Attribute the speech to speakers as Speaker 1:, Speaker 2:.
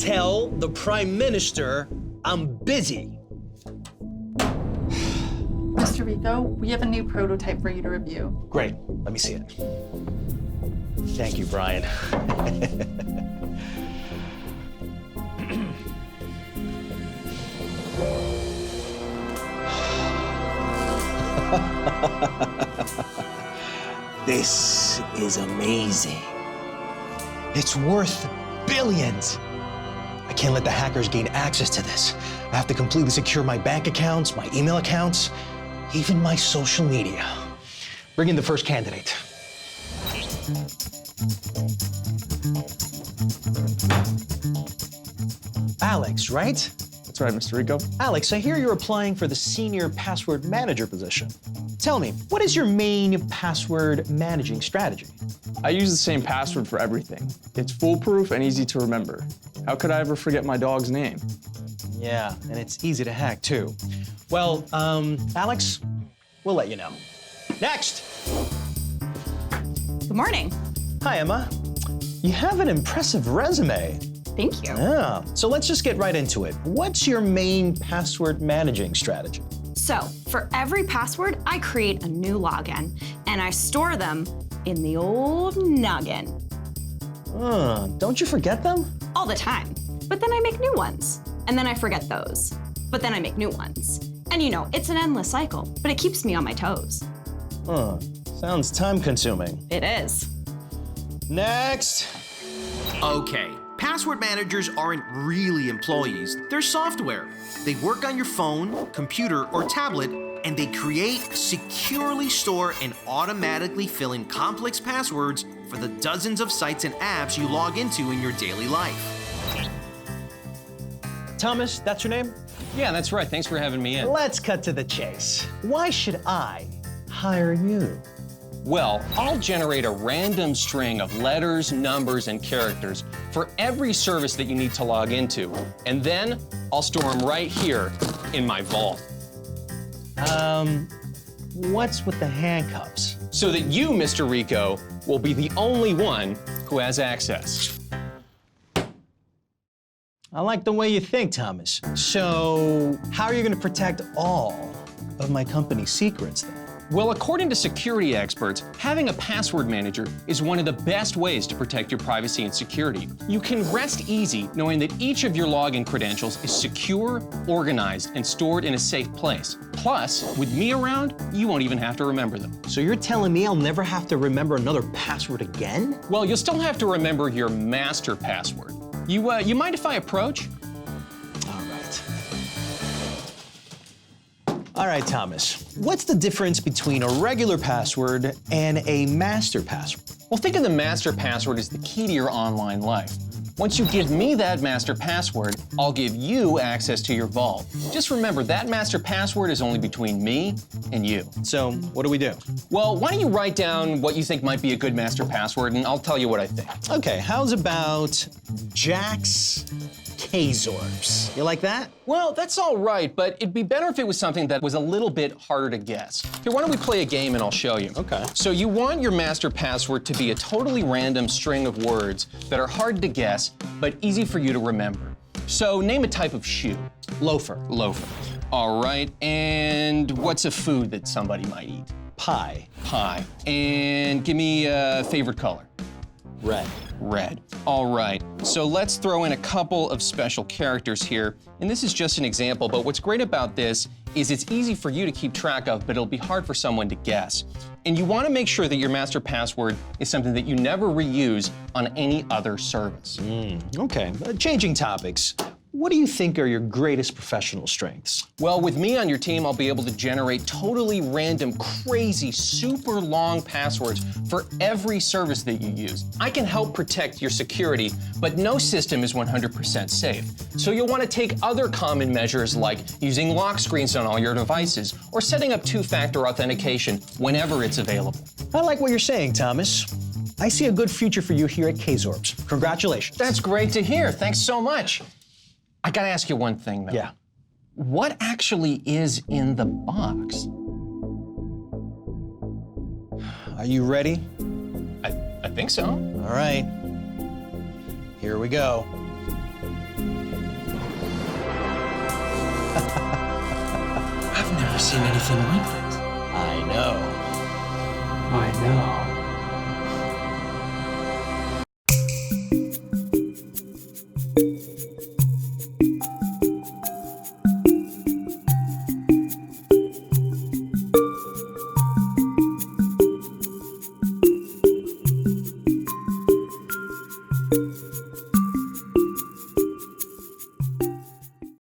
Speaker 1: Tell the Prime Minister I'm busy.
Speaker 2: Mr. Rico, we have a new prototype for you to review.
Speaker 1: Great, let me see it. Thank you, Brian. This is amazing. It's worth billions. I can't let the hackers gain access to this. I have to completely secure my bank accounts, my email accounts, even my social media. Bring in the first candidate. Alex, right?
Speaker 3: That's right, Mr. Rico.
Speaker 1: Alex, I hear you're applying for the senior password manager position. Tell me, what is your main password managing strategy?
Speaker 3: I use the same password for everything. It's foolproof and easy to remember. How could I ever forget my dog's name?
Speaker 1: Yeah, and it's easy to hack too. Well, Alex, we'll let you know. Next!
Speaker 4: Good morning.
Speaker 1: Hi, Emma. You have an impressive resume.
Speaker 4: Thank you.
Speaker 1: Yeah, so let's just get right into it. What's your main password managing strategy?
Speaker 4: So, for every password, I create a new login, and I store them in the old noggin.
Speaker 1: Don't you forget them?
Speaker 4: All the time. But then I make new ones. And then I forget those. But then I make new ones. And you know, it's an endless cycle, but it keeps me on my toes.
Speaker 1: Sounds time-consuming.
Speaker 4: It is.
Speaker 1: Next!
Speaker 5: Okay, password managers aren't really employees, they're software. They work on your phone, computer, or tablet, and they create, securely store, and automatically fill in complex passwords for the dozens of sites and apps you log into in your daily life.
Speaker 1: Thomas, that's your name?
Speaker 6: Yeah, that's right. Thanks for having me in.
Speaker 1: Let's cut to the chase. Why should I hire you?
Speaker 6: Well, I'll generate a random string of letters, numbers, and characters for every service that you need to log into. And then I'll store them right here in my vault.
Speaker 1: What's with the handcuffs?
Speaker 6: So that you, Mr. Rico, will be the only one who has access.
Speaker 1: I like the way you think, Thomas. So, how are you going to protect all of my company's secrets then?
Speaker 6: Well, according to security experts, having a password manager is one of the best ways to protect your privacy and security. You can rest easy knowing that each of your login credentials is secure, organized, and stored in a safe place. Plus, with me around, you won't even have to remember them.
Speaker 1: So you're telling me I'll never have to remember another password again?
Speaker 6: Well, you'll still have to remember your master password. You mind if I approach?
Speaker 1: All right, Thomas. What's the difference between a regular password and a master password?
Speaker 6: Well, think of the master password as the key to your online life. Once you give me that master password, I'll give you access to your vault. Just remember, that master password is only between me and you.
Speaker 1: So, what do we do?
Speaker 6: Well, why don't you write down what you think might be a good master password, and I'll tell you what I think.
Speaker 1: Okay, how's about Jax Kazorps? You like that?
Speaker 6: Well, that's all right, but it'd be better if it was something that was a little bit harder to guess. Here, why don't we play a game and I'll show you.
Speaker 1: Okay.
Speaker 6: So you want your master password to be a totally random string of words that are hard to guess, but easy for you to remember. So name a type of shoe.
Speaker 1: Loafer.
Speaker 6: Loafer. All right, and what's a food that somebody might eat?
Speaker 1: Pie.
Speaker 6: Pie. And give me a favorite color.
Speaker 1: Red.
Speaker 6: Red. All right, so let's throw in a couple of special characters here. And this is just an example, but what's great about this is it's easy for you to keep track of, but it'll be hard for someone to guess. And you want to make sure that your master password is something that you never reuse on any other service.
Speaker 1: Okay, changing topics. What do you think are your greatest professional strengths?
Speaker 6: Well, with me on your team, I'll be able to generate totally random, crazy, super long passwords for every service that you use. I can help protect your security, but no system is 100% safe. So you'll want to take other common measures like using lock screens on all your devices or setting up two-factor authentication whenever it's available.
Speaker 1: I like what you're saying, Thomas. I see a good future for you here at Kazorps. Congratulations.
Speaker 6: That's great to hear. Thanks so much. I gotta ask you one thing, though.
Speaker 1: Yeah.
Speaker 6: What actually is in the box?
Speaker 1: Are you ready?
Speaker 6: I think so.
Speaker 1: All right. Here we go. seen anything like this. I know.
Speaker 3: I know.